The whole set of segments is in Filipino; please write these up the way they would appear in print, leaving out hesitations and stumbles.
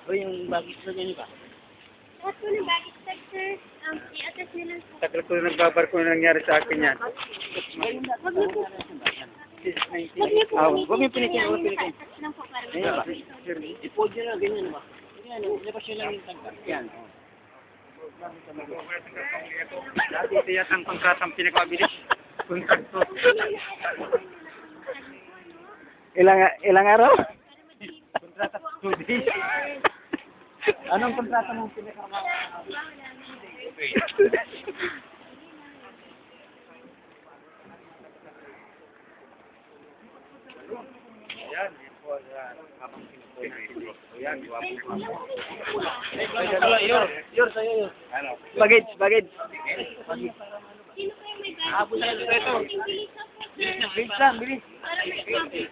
O yung baggage na ganyan ba? Lahat po ng baggage tag, sir. I-attach nyo lang po. Tagal ko na nagbabar ko na nangyari sa akin yan. Huwag niyo po. Huwag niyo pinitin. I-attach lang po para may I-fold nyo na, ganyan ba? Ganyan, labas nyo lang yung tangka. Yan. Dati ito yata ang pangkatang pinakabilis. Kontrakto. Ilang araw? Kontrata 2 days. Anong kontrata mong pinakamakas? Ayan, po yan. Habang pinupo natin. Ayan, guwapo. Yours, sa'yo, yours. Ano? Baggage. Sino po yung may baggage? Bilis na po, sir. Bilis lang, bilis. Para may copy.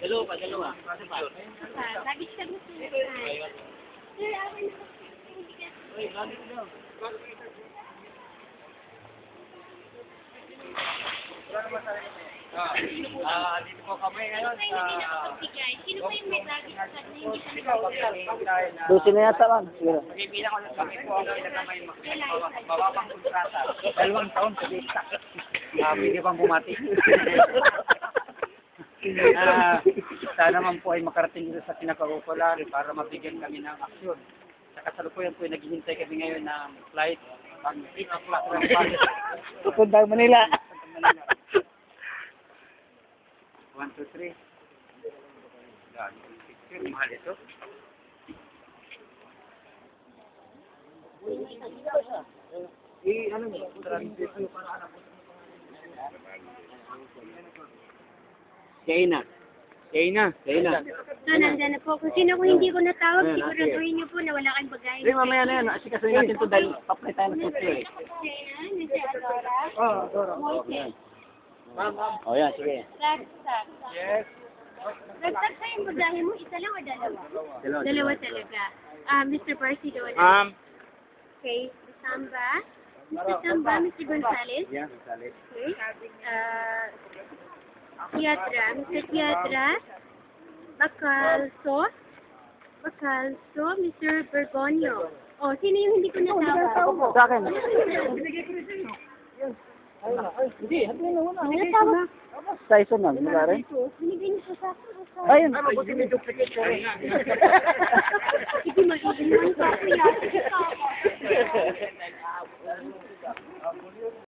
Dalawa. Baggage tag mo, sir. Sir, akin na po. Uy, baggage daw. Dito po kami ngayon Sino sa... po yung nakapagbigay? Sino po yung may baggage tag na hindi kami nakapagbigay? Dosi na yata lang. Siguro. Pagbibilang ko lang kami po ang pinakamay bababang kontrata. 2 taon sa dita. Pwede pang bumati. Sana naman po ay makarating dito sa pinakakukulan para mabigyan kami ng aksyon. Sa kasalukuyan po ay naghihintay kami ngayon ng flight pag 8 o'clock ng Paris. Pupuntang Manila. 1, 2, 3. Yan. Picture, mahal ito. Ano mo? Transition para anak ko. China. So, nandyan na po. Kung sino kung hindi ko natawag, siguraduhin niyo po na wala kayong bagahe. Hindi, mamaya na yan. Asikasuhin natin ito dahil papay tayo ng sutyo eh. Nandiyan, Adora. Moises. Oh, yan, sige. Ragtag. Yes. Ragtag sa yung bagahe mo, isa lang o dalawa? Dalawa talaga. Mr. Percy, doon. Okay. Samba. Mr. Samba, Mr. Gonzales. Yan, salit. Okay. Tiatra. Mr. Tiatra. Bacalso. Mr. Bergonio. Oh, sino yung hindi ko natawag? Sa akin. Hindi, hatiin na muna. Natawag. Sa iso na, wala rin. Binigay niyo sa akin. Ayun. Ano, buti may duplicate ko rin. Sige, mag-ibig mo yung copy.